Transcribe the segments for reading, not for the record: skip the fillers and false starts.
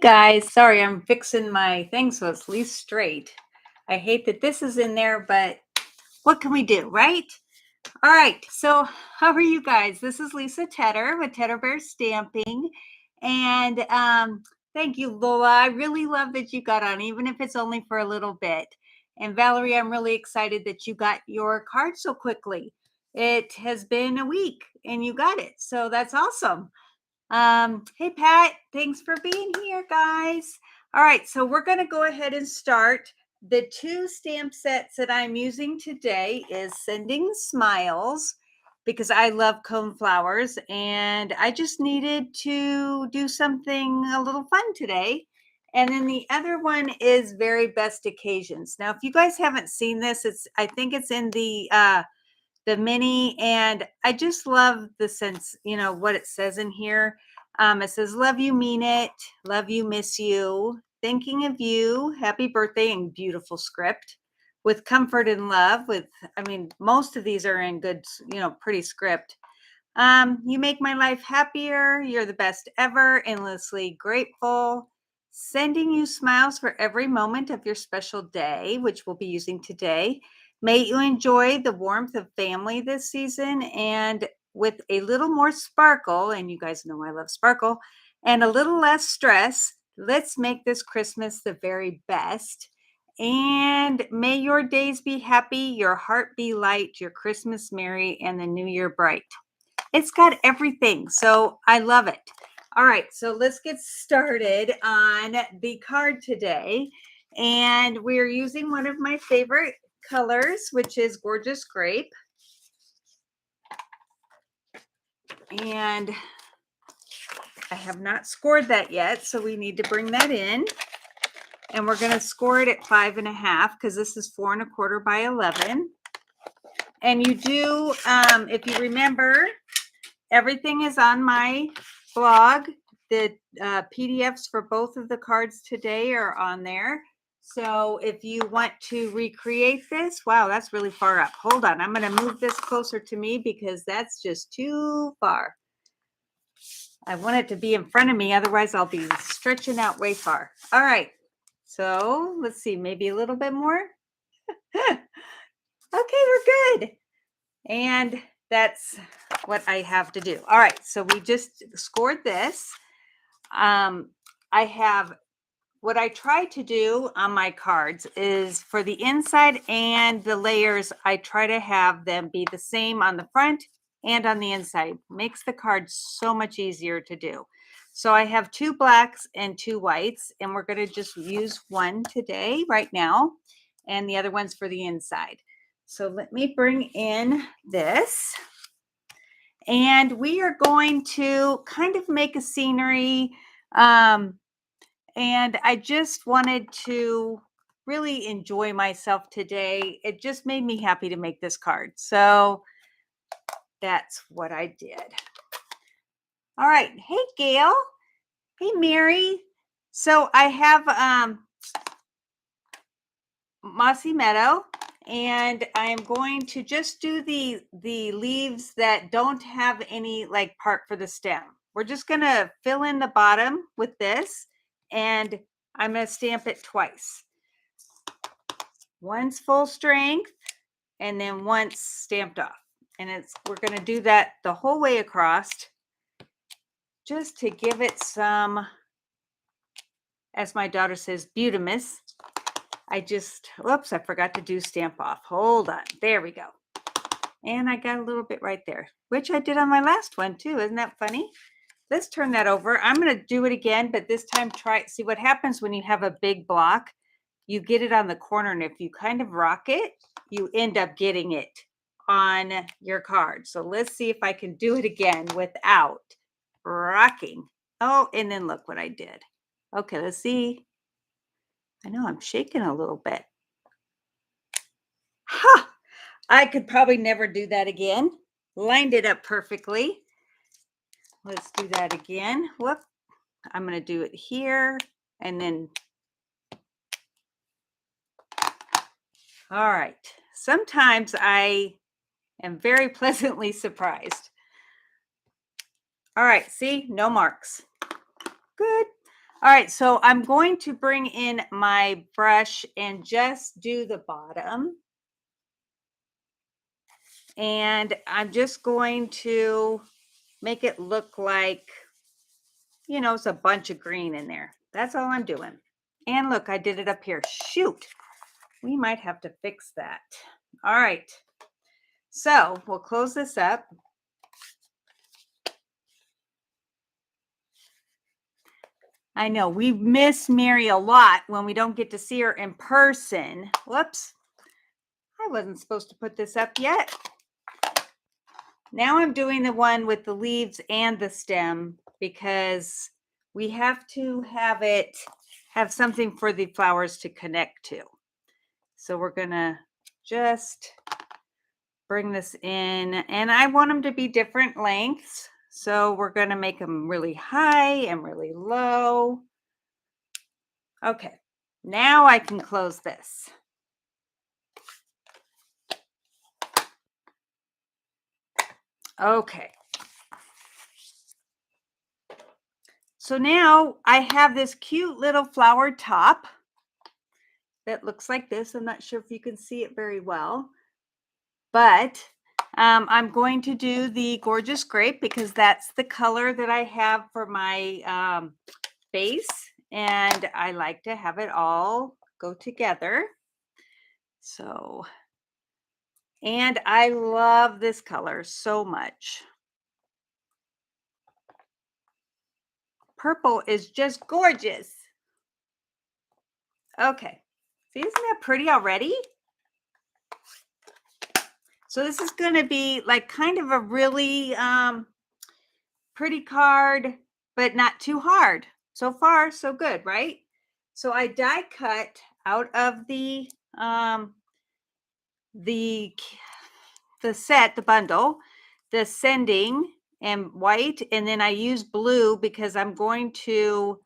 Guys, sorry, I'm fixing my thing so it's at least straight. I hate that this is in there, but what can we do, right? All right, so how are you guys? This is Lisa Tedder with Tedder Bear Stamping. And thank you, Lola. I really love that you got on, even if it's only for a little bit. And Valerie, I'm really excited that you got your card so quickly. It has been a week and you got it. So that's awesome. Hey Pat, thanks for being here, guys. All right, so we're going to go ahead and start. The two stamp sets that I'm using today is Sending Smiles, because I love cone flowers and I just needed to do something a little fun today. And then the other one is Very Best Occasions. Now, if you guys haven't seen this, I think it's in the mini, and I just love the sense, what it says in here. It says, love you, mean it, love you, miss you, thinking of you, happy birthday, and beautiful script with comfort and love. Most of these are in good, pretty script. You make my life happier. You're the best ever. Endlessly grateful. Sending you smiles for every moment of your special day, which we'll be using today. May you enjoy the warmth of family this season, and with a little more sparkle, and you guys know I love sparkle, and a little less stress, let's make this Christmas the very best. And may your days be happy, your heart be light, your Christmas merry, and the new year bright. It's got everything, so I love it. All right, so let's get started on the card today. And we're using one of my favorite colors, which is Gorgeous Grape. And I have not scored that yet, so we need to bring that in. And we're going to score it at 5.5 because this is 4 1/4 by 11. And you do, if you remember, everything is on my blog. The PDFs for both of the cards today are on there. So if you want to recreate this, wow, that's really far up. Hold on, I'm going to move this closer to me because that's just too far. I want it to be in front of me, otherwise I'll be stretching out way far. All right, so let's see, maybe a little bit more. Okay, we're good. And that's what I have to do. All right, so we just scored this. I have, what I try to do on my cards is for the inside and the layers, I try to have them be the same on the front and on the inside. Makes the card so much easier to do. So I have 2 blacks and 2 whites, and we're going to just use one today, right now, and the other one's for the inside. So let me bring in this. And we are going to kind of make a scenery. And I just wanted to really enjoy myself today. It just made me happy to make this card. So that's what I did. All right. Hey, Gail. Hey, Mary. So I have Mossy Meadow, and I am going to just do the leaves that don't have any like part for the stem. We're just going to fill in the bottom with this, and I'm going to stamp it twice. Once full strength, and then once stamped off. And we're going to do that the whole way across, just to give it some, as my daughter says, beautimus. Whoops, I forgot to do stamp off. Hold on. There we go. And I got a little bit right there, which I did on my last one too. Isn't that funny? Let's turn that over. I'm going to do it again, but this time see what happens when you have a big block. You get it on the corner, and if you kind of rock it, you end up getting it on your card. So let's see if I can do it again without rocking. Oh, and then look what I did. Okay, let's see. I know I'm shaking a little bit. Ha! I could probably never do that again. Lined it up perfectly. Let's do that again. Whoop. I'm going to do it here and then. All right. Sometimes I am very pleasantly surprised. All right. See, no marks. Good. All right, so I'm going to bring in my brush and just do the bottom. And I'm just going to make it look like, it's a bunch of green in there. That's all I'm doing. And look, I did it up here. Shoot, we might have to fix that. All right, so we'll close this up. I know we miss Mary a lot when we don't get to see her in person. Whoops, I wasn't supposed to put this up yet. Now I'm doing the one with the leaves and the stem because we have to have something for the flowers to connect to. So we're gonna just bring this in, and I want them to be different lengths. So we're gonna make them really high and really low. Okay, now I can close this. Okay. So now I have this cute little flower top that looks like this. I'm not sure if you can see it very well, but I'm going to do the Gorgeous Grape because that's the color that I have for my base, and I like to have it all go together. So, and I love this color so much. Purple is just gorgeous. Okay, see, isn't that pretty already? So this is going to be like kind of a really pretty card, but not too hard. So far, so good, right? So I die cut out of the set, the bundle, the sending and white, and then I use blue because I'm going to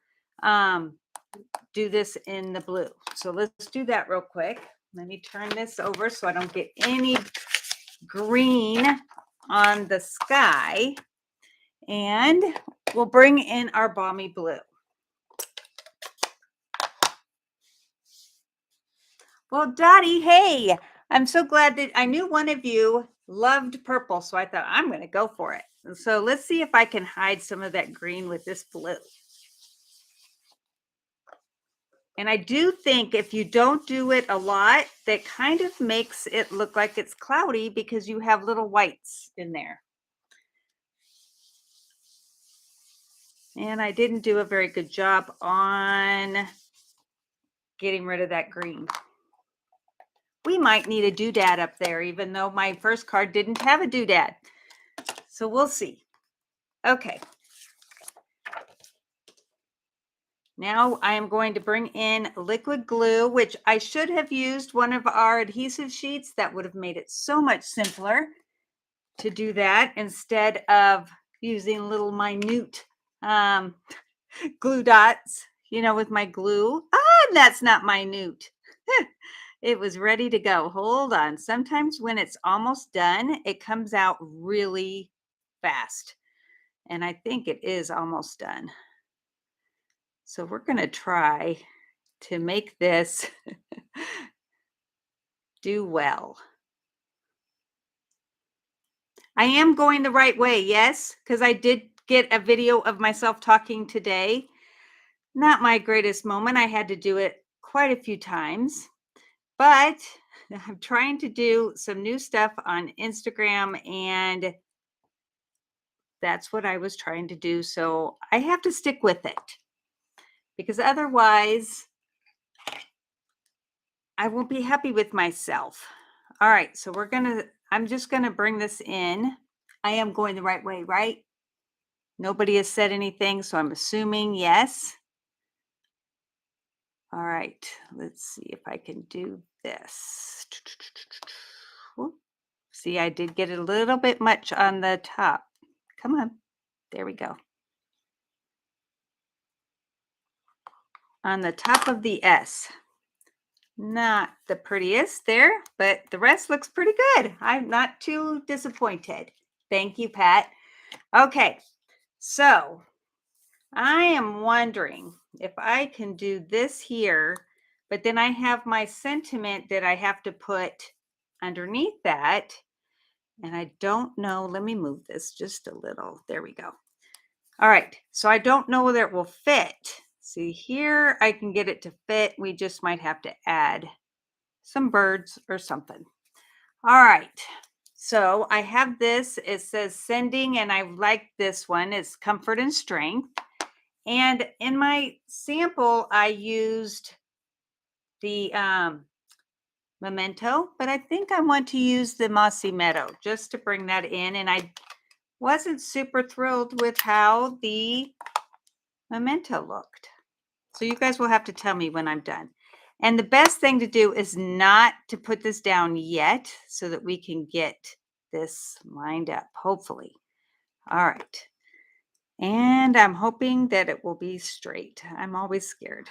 do this in the blue. So let's do that real quick. Let me turn this over so I don't get any green on the sky. And we'll bring in our balmy blue. Well, Dottie, hey, I'm so glad that I knew one of you loved purple, so I thought I'm going to go for it. And so let's see if I can hide some of that green with this blue. And I do think if you don't do it a lot, that kind of makes it look like it's cloudy because you have little whites in there. And I didn't do a very good job on getting rid of that green. We might need a doodad up there, even though my first card didn't have a doodad. So we'll see. Okay. Now I am going to bring in liquid glue, which I should have used one of our adhesive sheets. That would have made it so much simpler to do that instead of using little minute glue dots, with my glue. That's not minute. It was ready to go. Hold on. Sometimes when it's almost done, it comes out really fast. And I think it is almost done. So we're going to try to make this do well. I am going the right way, yes, because I did get a video of myself talking today. Not my greatest moment. I had to do it quite a few times, but I'm trying to do some new stuff on Instagram, and that's what I was trying to do. So I have to stick with it because otherwise I won't be happy with myself. All right, so I'm just gonna bring this in. I am going the right way, right? Nobody has said anything, so I'm assuming yes. All right, let's see if I can do this. See, I did get a little bit much on the top. Come on, there we go. On the top of the S. Not the prettiest there, but the rest looks pretty good. I'm not too disappointed. Thank you, Pat. Okay, so I am wondering if I can do this here, but then I have my sentiment that I have to put underneath that. And I don't know. Let me move this just a little. There we go. All right. So I don't know whether it will fit. See here, I can get it to fit. We just might have to add some birds or something. All right. So I have this. It says sending, and I like this one. It's comfort and strength. And in my sample, I used the Memento, but I think I want to use the Mossy Meadow just to bring that in. And I wasn't super thrilled with how the Memento looked. So you guys will have to tell me when I'm done. And the best thing to do is not to put this down yet so that we can get this lined up, hopefully. All right. And I'm hoping that it will be straight. I'm always scared.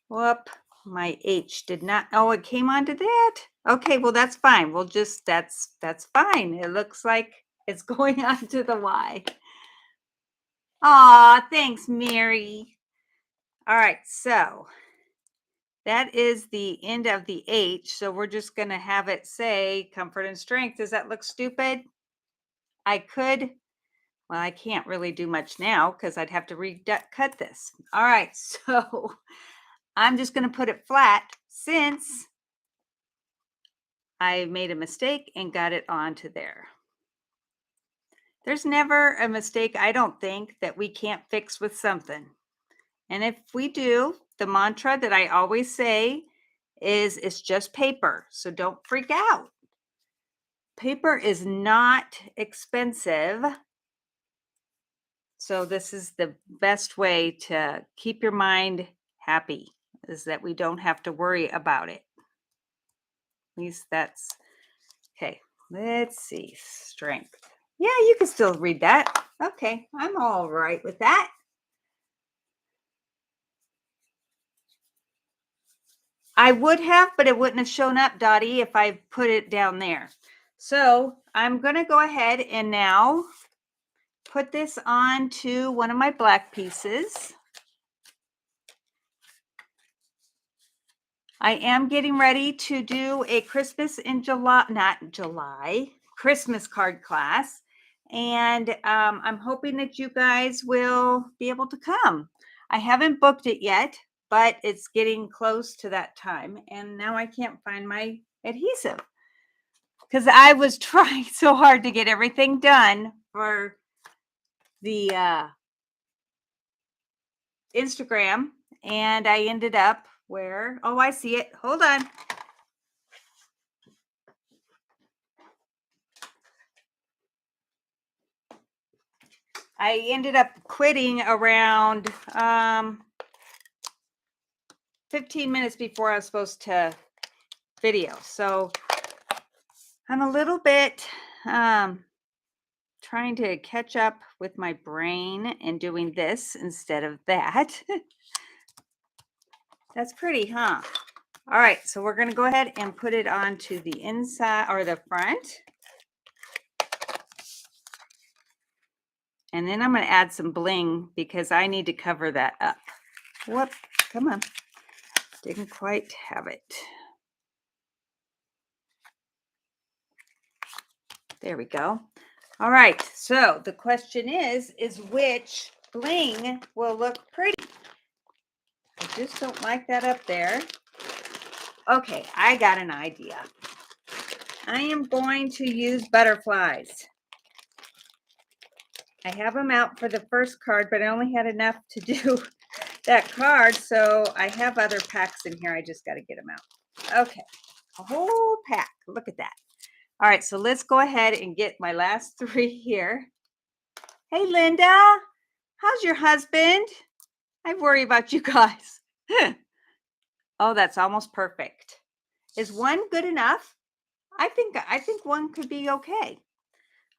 Whoop, my H did not, oh, it came onto that. Okay, well, that's fine. We'll just, that's fine. It looks like it's going onto the Y. Aw, thanks, Mary. All right, so that is the end of the H. So we're just going to have it say comfort and strength. Does that look stupid? I could, well, I can't really do much now because I'd have to recut this. All right, so I'm just going to put it flat since I made a mistake and got it onto there. There's never a mistake, I don't think, that we can't fix with something. And if we do, the mantra that I always say is it's just paper. So don't freak out. Paper is not expensive. So this is the best way to keep your mind happy, is that we don't have to worry about it. At least that's okay. Let's see. Strength. Yeah, you can still read that. Okay, I'm all right with that. I would have, but it wouldn't have shown up, Dottie, if I put it down there. So I'm going to go ahead and now put this onto one of my black pieces. I am getting ready to do a Christmas in July, not July, Christmas card class. And I'm hoping that you guys will be able to come. I haven't booked it yet, but it's getting close to that time. And now I can't find my adhesive because I was trying so hard to get everything done for the Instagram. And I ended up where, oh, I see it. Hold on. I ended up quitting around 15 minutes before I was supposed to video. So I'm a little bit trying to catch up with my brain and doing this instead of that. That's pretty, huh? All right, so we're going to go ahead and put it onto the inside or the front. And then I'm going to add some bling because I need to cover that up. Whoop, come on. Didn't quite have it. There we go. All right, so the question is which bling will look pretty? I just don't like that up there. Okay, I got an idea. I am going to use butterflies. I have them out for the first card, but I only had enough to do that card, so I have other packs in here. I just got to get them out. Okay, a whole pack. Look at that. All right, so let's go ahead and get my last 3 here. Hey, Linda, how's your husband? I worry about you guys. Oh, that's almost perfect. Is one good enough? I think one could be okay.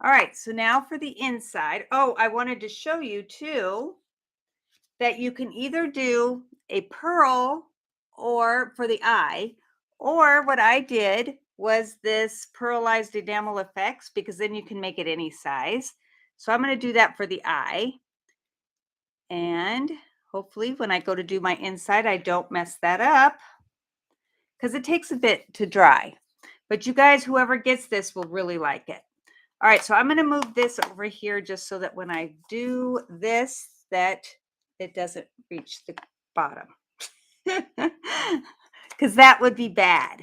All right, so now for the inside. Oh, I wanted to show you too that you can either do a pearl or for the eye, or what I did was this pearlized enamel effects, because then you can make it any size. So I'm going to do that for the eye. And hopefully when I go to do my inside, I don't mess that up because it takes a bit to dry. But you guys, whoever gets this will really like it. All right, so I'm going to move this over here just so that when I do this, that it doesn't reach the bottom. Because that would be bad.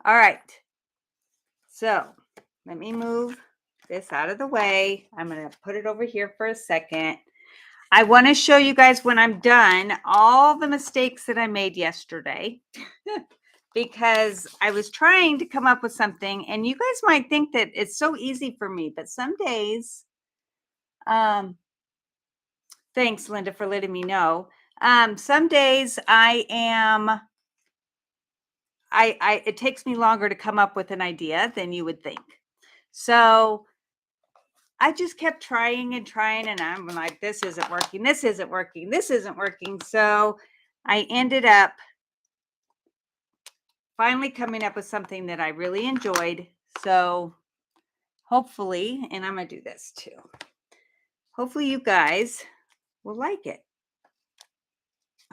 All right. So let me move this out of the way. I'm going to put it over here for a second. I want to show you guys when I'm done all the mistakes that I made yesterday. Because I was trying to come up with something, and you guys might think that it's so easy for me, but some days, thanks, Linda, for letting me know. Some days it takes me longer to come up with an idea than you would think. So I just kept trying and trying, and I'm like, this isn't working, this isn't working, this isn't working. So I ended up finally coming up with something that I really enjoyed. So hopefully, and I'm going to do this too. Hopefully you guys will like it.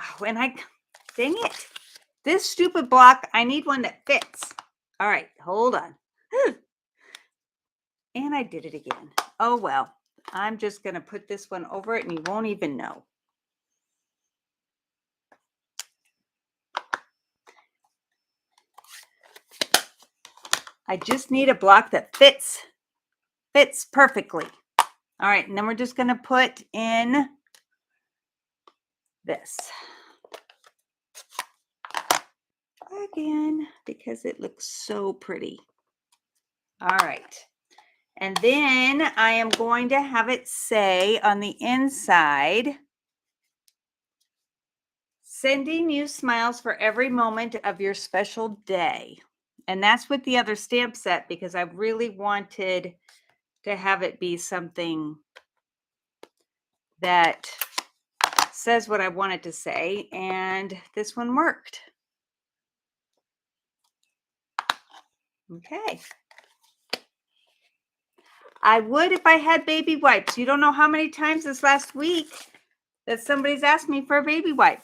Oh, and dang it. This stupid block, I need one that fits. All right, hold on. And I did it again. Oh, well, I'm just going to put this one over it and you won't even know. I just need a block that fits perfectly. All right, and then we're just going to put in this again because it looks so pretty. All right. And then I am going to have it say on the inside, sending you smiles for every moment of your special day. And that's with the other stamp set because I really wanted to have it be something that says what I want it to say. And this one worked. Okay. I would if I had baby wipes. You don't know how many times this last week that somebody's asked me for a baby wipe.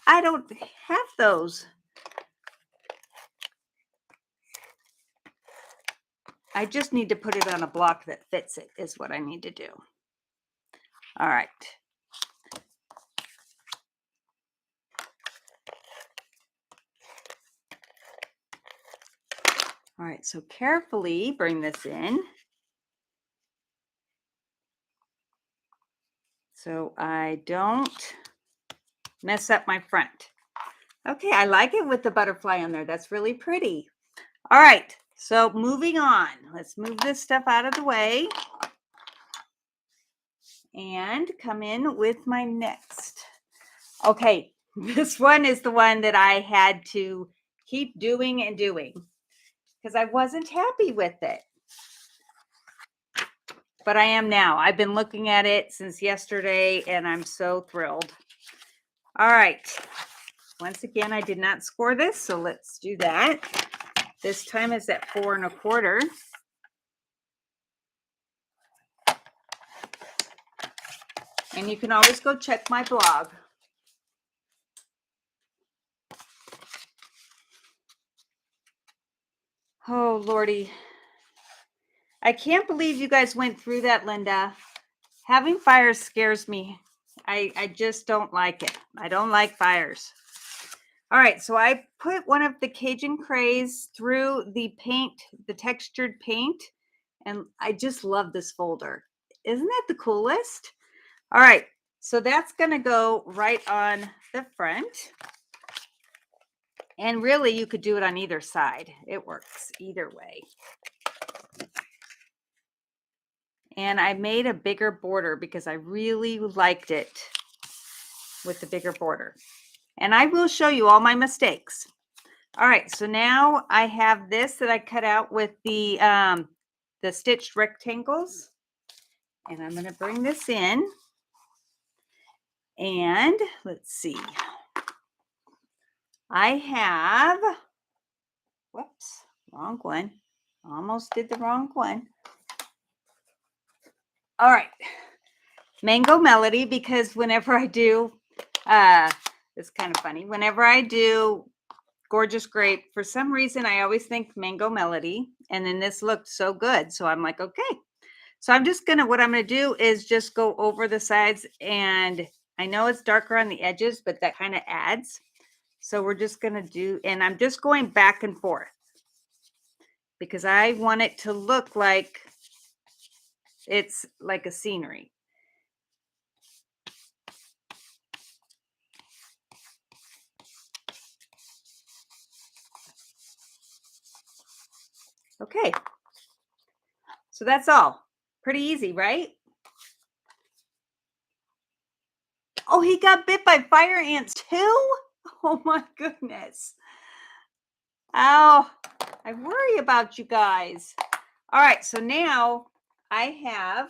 I don't have those. I just need to put it on a block that fits it is what I need to do. All right. All right, so carefully bring this in. So I don't mess up my front. Okay, I like it with the butterfly on there. That's really pretty. All right, so moving on. Let's move this stuff out of the way and come in with my next. Okay, this one is the one that I had to keep doing and doing because I wasn't happy with it. But I am now. I've been looking at it since yesterday and I'm so thrilled. All right. Once again, I did not score this, so let's do that. This time is at 4 1/4. And you can always go check my blog. Oh, Lordy. I can't believe you guys went through that, Linda. Having fires scares me. I just don't like it. I don't like fires. All right, so I put one of the Cajun Craze through the paint, the textured paint, and I just love this folder. Isn't that the coolest? All right, so that's going to go right on the front. And really, you could do it on either side. It works either way. And I made a bigger border because I really liked it with the bigger border. And I will show you all my mistakes. All right, so now I have this that I cut out with the stitched rectangles. And I'm going to bring this in. And let's see. I have, whoops, wrong one. Almost did the wrong one. All right. Mango Melody, because whenever I do, it's kind of funny. Whenever I do Gorgeous Grape, for some reason, I always think Mango Melody. And then this looked so good. So I'm like, okay. So what I'm going to do is just go over the sides, and I know it's darker on the edges, but that kind of adds. So we're just going to do, and I'm just going back and forth because I want it to look like it's like a scenery. Okay. So that's all. Pretty easy, right? Oh, he got bit by fire ants too? Oh my goodness. Oh, I worry about you guys. All right, so now I have,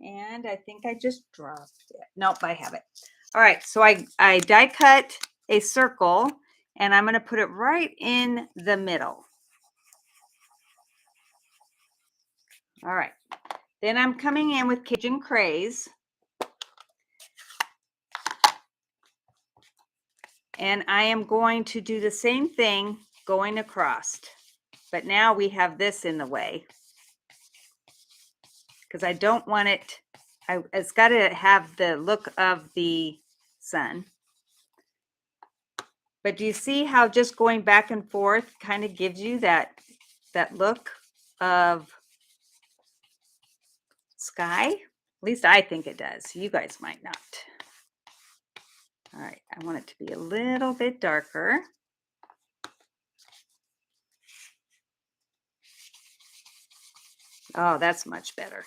and I think I just dropped it. Nope, I have it. All right, so I die cut a circle, and I'm going to put it right in the middle. All right, then I'm coming in with Cajun Craze. And I am going to do the same thing going across. But now we have this in the way because I don't want it. It's got to have the look of the sun. But do you see how just going back and forth kind of gives you that look of sky? At least I think it does. You guys might not. All right, I want it to be a little bit darker. Oh, that's much better.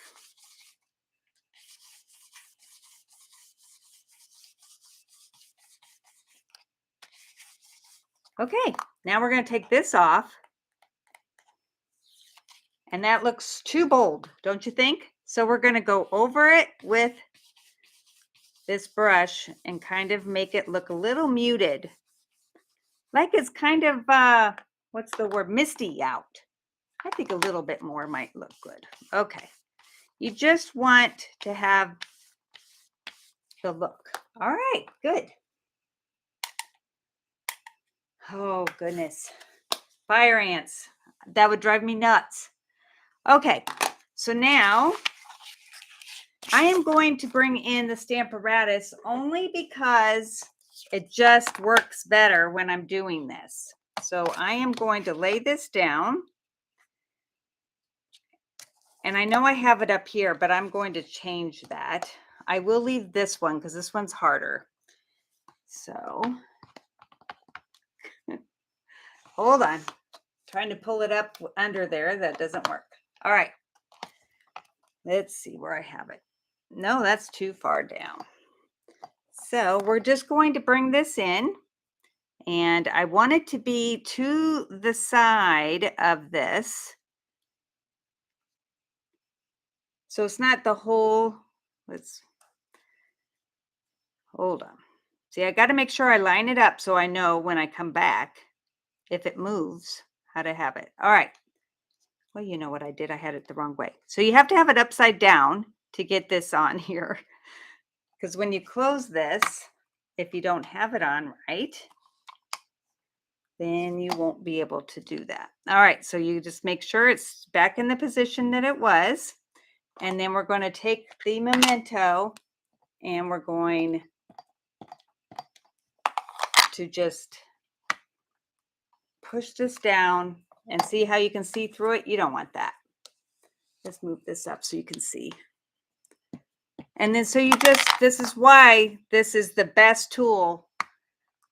Okay, now we're going to take this off. And that looks too bold, don't you think? So we're going to go over it with this brush and kind of make it look a little muted. Like it's kind of, what's the word, misty out. I think a little bit more might look good. Okay. You just want to have the look. All right, good. Oh, goodness. Fire ants. That would drive me nuts. Okay, so now I am going to bring in the Stamparatus only because it just works better when I'm doing this. So I am going to lay this down. And I know I have it up here, but I'm going to change that. I will leave this one because this one's harder. So hold on. Trying to pull it up under there. That doesn't work. All right. Let's see where I have it. No, that's too far down. So we're just going to bring this in. And I want it to be to the side of this. So it's not the whole, hold on. See, I got to make sure I line it up so I know when I come back, if it moves, how to have it. All right. Well, you know what I did. I had it the wrong way. So you have to have it upside down to get this on here. Because when you close this, if you don't have it on right, then you won't be able to do that. All right, so you just make sure it's back in the position that it was. And then we're going to take the Memento and we're going to just push this down and see how you can see through it. You don't want that. Let's move this up so you can see. And then so you just, this is why this is the best tool,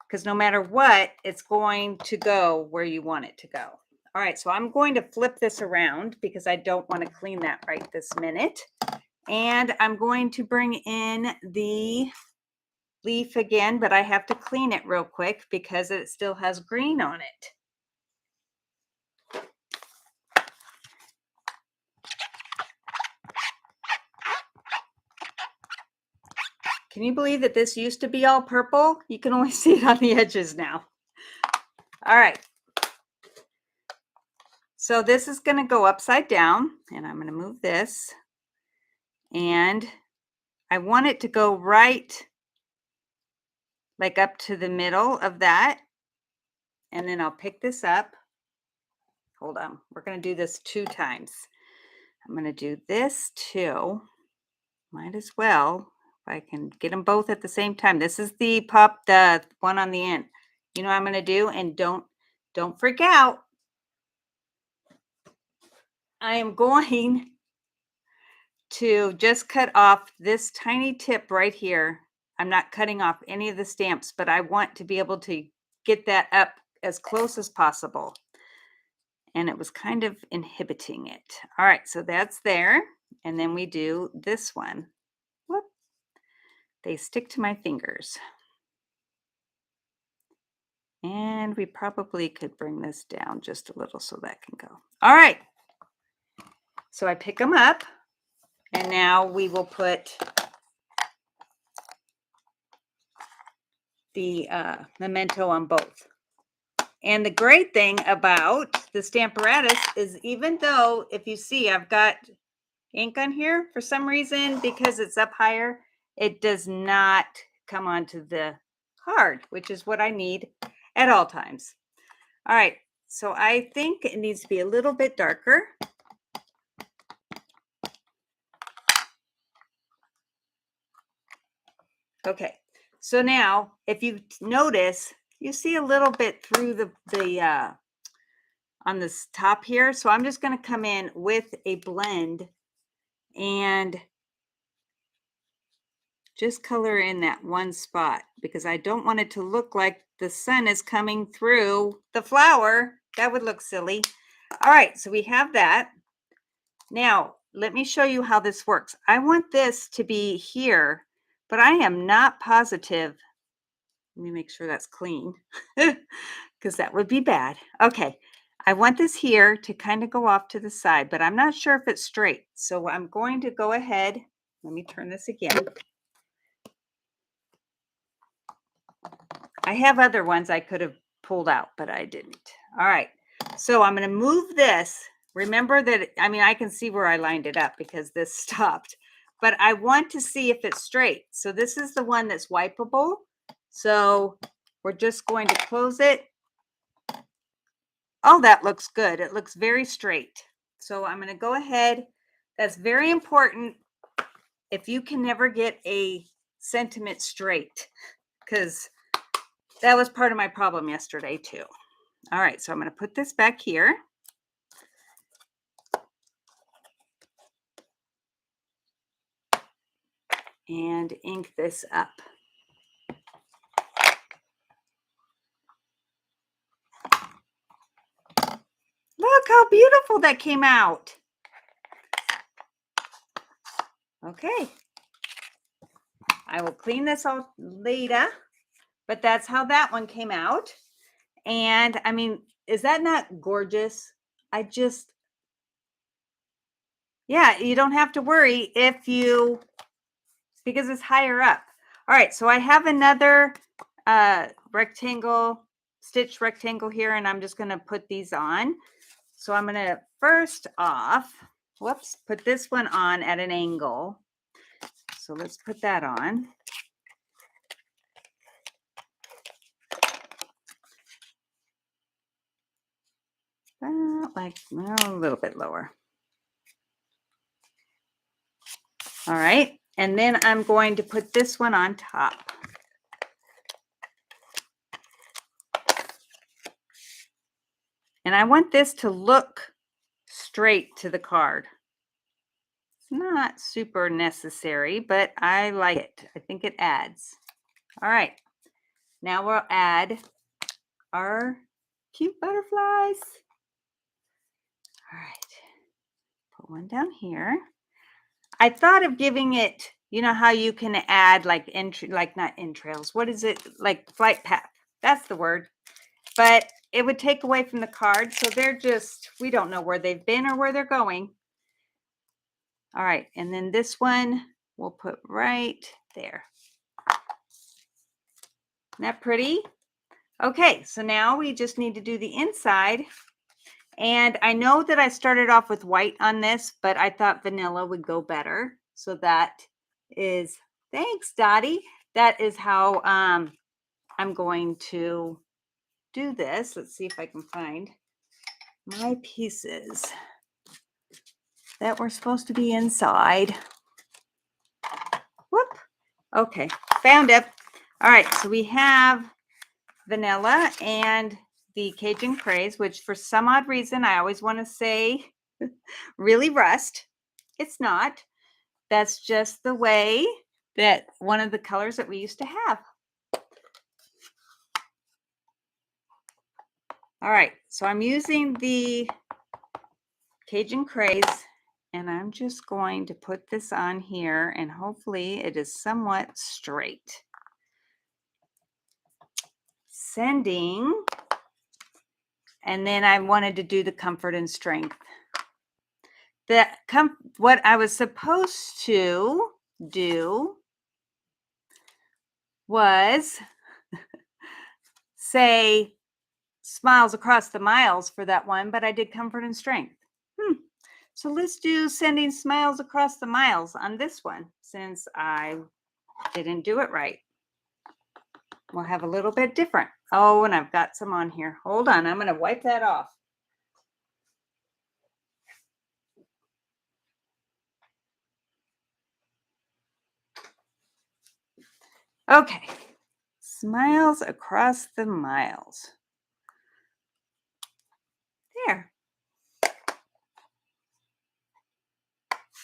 because no matter what, it's going to go where you want it to go. All right, so I'm going to flip this around because I don't want to clean that right this minute. And I'm going to bring in the leaf again, but I have to clean it real quick because it still has green on it. Can you believe that this used to be all purple? You can only see it on the edges now. All right. So this is going to go upside down, and I'm going to move this. And I want it to go right, like up to the middle of that. And then I'll pick this up. Hold on. We're going to do this 2 times. I'm going to do this too. Might as well, if I can get them both at the same time. This is the one on the end. You know what I'm going to do? And don't freak out. I am going to just cut off this tiny tip right here. I'm not cutting off any of the stamps, but I want to be able to get that up as close as possible. And it was kind of inhibiting it. All right, so that's there. And then we do this one. Whoop. They stick to my fingers. And we probably could bring this down just a little so that can go. All right. So I pick them up. And now we will put the memento on both. And the great thing about the Stamparatus is, even though, if you see, I've got ink on here for some reason, because it's up higher, it does not come onto the card, which is what I need at all times. All right, so I think it needs to be a little bit darker. Okay, so now if you notice, you see a little bit through the on this top here. So I'm just going to come in with a blend and just color in that one spot, because I don't want it to look like the sun is coming through the flower. That would look silly. All right, so we have that. Now, let me show you how this works. I want this to be here, but I am not positive. Let me make sure that's clean, because that would be bad. Okay, I want this here to kind of go off to the side, but I'm not sure if it's straight. So I'm going to go ahead. Let me turn this again. I have other ones I could have pulled out, but I didn't. All right, so I'm going to move this. Remember that, I mean, I can see where I lined it up because this stopped, but I want to see if it's straight. So this is the one that's wipeable. So we're just going to close it. Oh, that looks good. It looks very straight. So I'm going to go ahead. That's very important if you can never get a sentiment straight, because that was part of my problem yesterday too. All right, so I'm going to put this back here. And ink this up. Look how beautiful that came out. Okay. I will clean this all later, but that's how that one came out. And I mean, is that not gorgeous? Yeah, you don't have to worry because it's higher up. All right, so I have another stitch rectangle here, and I'm just going to put these on. So I'm going to first off, put this one on at an angle. So let's put that on. A little bit lower. All right, and then I'm going to put this one on top. And I want this to look straight to the card. It's not super necessary, but I like it. I think it adds. All right, now we'll add our cute butterflies. All right, put one down here. I thought of giving it, you know how you can add like not entrails. What is it? Like flight path. That's the word. But it would take away from the card. So we don't know where they've been or where they're going. All right. And then this one we'll put right there. Isn't that pretty? Okay. So now we just need to do the inside. And I know that I started off with white on this, but I thought vanilla would go better. So that is, thanks, Dottie. That is how I'm going to do this. Let's see if I can find my pieces that were supposed to be inside. Whoop. Okay, found it. All right, so we have vanilla and the Cajun Craze, which for some odd reason I always want to say really rust. It's not. That's just the way that one of the colors that we used to have. All right, so I'm using the Cajun Craze, and I'm just going to put this on here, and hopefully it is somewhat straight. Sending, and then I wanted to do the comfort and strength. What I was supposed to do was say smiles across the miles for that one, but I did comfort and strength. So let's do sending smiles across the miles on this one, since I didn't do it right. We'll have a little bit different. Oh, and I've got some on here. Hold on, I'm going to wipe that off. Okay, smiles across the miles. There.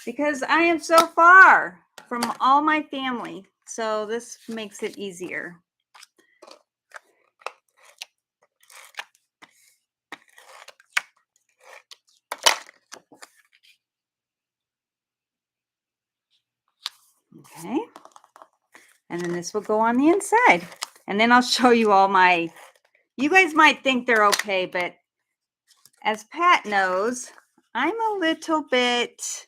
Because I am so far from all my family, so this makes it easier. Okay. And then this will go on the inside. And then I'll show you all my, you guys might think they're okay, but as Pat knows, I'm a little bit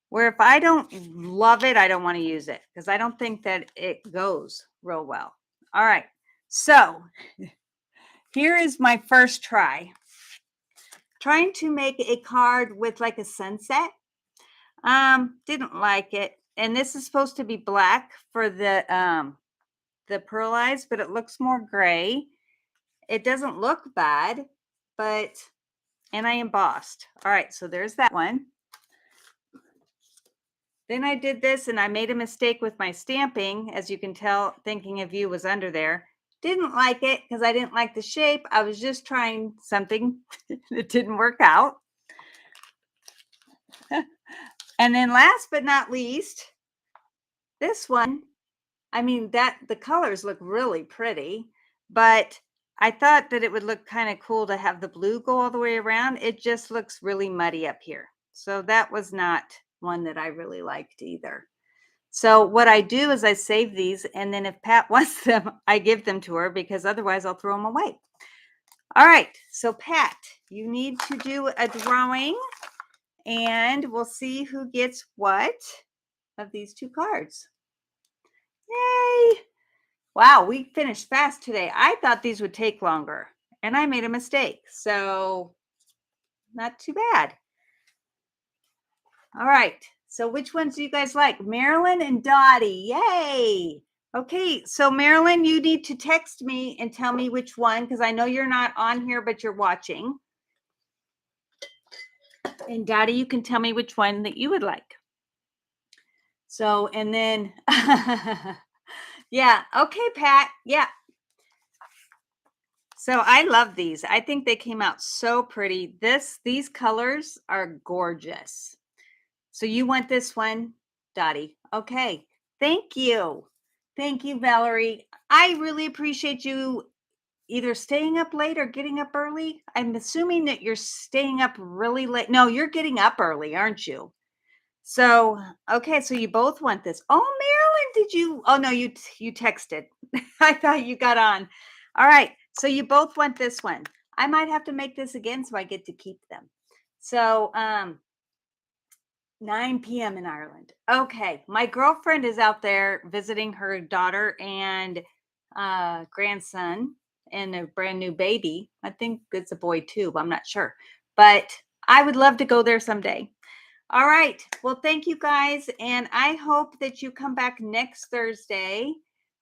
where if I don't love it, I don't want to use it because I don't think that it goes real well. All right. So here is my first try. Trying to make a card with like a sunset. Didn't like it. And this is supposed to be black for the pearlized, but it looks more gray. It doesn't look bad, but, and I embossed. All right, so there's that one. Then I did this and I made a mistake with my stamping. As you can tell, Thinking of You was under there. Didn't like it because I didn't like the shape. I was just trying something that didn't work out. And then last but not least, this one, I mean, the colors look really pretty, but I thought that it would look kind of cool to have the blue go all the way around. It just looks really muddy up here. So that was not one that I really liked either. So what I do is I save these, and then if Pat wants them, I give them to her because otherwise I'll throw them away. All right, so Pat, you need to do a drawing, and we'll see who gets what of these two cards. Yay! Wow, we finished fast today. I thought these would take longer, and I made a mistake. So not too bad. All right. So which ones do you guys like? Marilyn and Dottie. Yay. Okay. So Marilyn, you need to text me and tell me which one, because I know you're not on here, but you're watching. And Dottie, you can tell me which one that you would like. So, and then, yeah. Okay, Pat. Yeah. So I love these. I think they came out so pretty. These colors are gorgeous. So you want this one, Dottie? Okay. Thank you. Thank you, Valerie. I really appreciate you either staying up late or getting up early. I'm assuming that you're staying up really late. No, you're getting up early, aren't you? So, okay, so you both want this. Oh, Marilyn, did you? Oh no, you texted. I thought you got on. All right. So you both want this one. I might have to make this again so I get to keep them. So, 9 p.m. in Ireland. Okay. My girlfriend is out there visiting her daughter and grandson and a brand new baby. I think it's a boy too, but I'm not sure. But I would love to go there someday. All right. Well, thank you guys. And I hope that you come back next Thursday.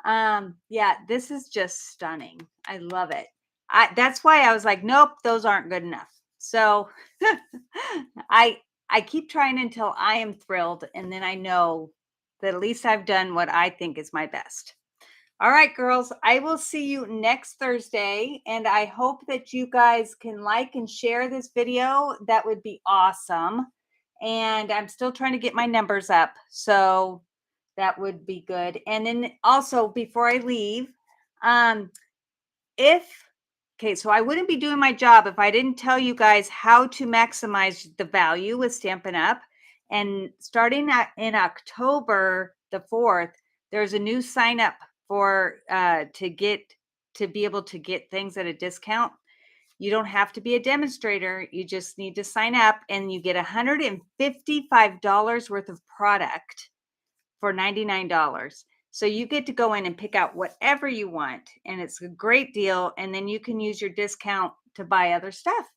Yeah, this is just stunning. I love it. That's why I was like, nope, those aren't good enough. So I I keep trying until I am thrilled, and then I know that at least I've done what I think is my best. All right, girls, I will see you next Thursday, and I hope that you guys can like and share this video. That would be awesome. And I'm still trying to get my numbers up, so that would be good. And then also, before I leave, um, if okay, so I wouldn't be doing my job if I didn't tell you guys how to maximize the value with Stampin' Up. And starting in October the 4th, there's a new sign up for to be able to get things at a discount. You don't have to be a demonstrator. You just need to sign up and you get $155 worth of product for $99. So you get to go in and pick out whatever you want, and it's a great deal. And then you can use your discount to buy other stuff.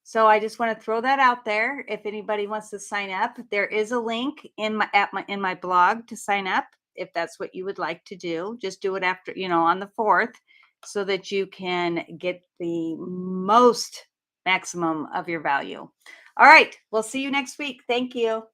So I just want to throw that out there. If anybody wants to sign up, there is a link in my blog to sign up. If that's what you would like to do, just do it after, on the 4th, so that you can get the most maximum of your value. All right. We'll see you next week. Thank you.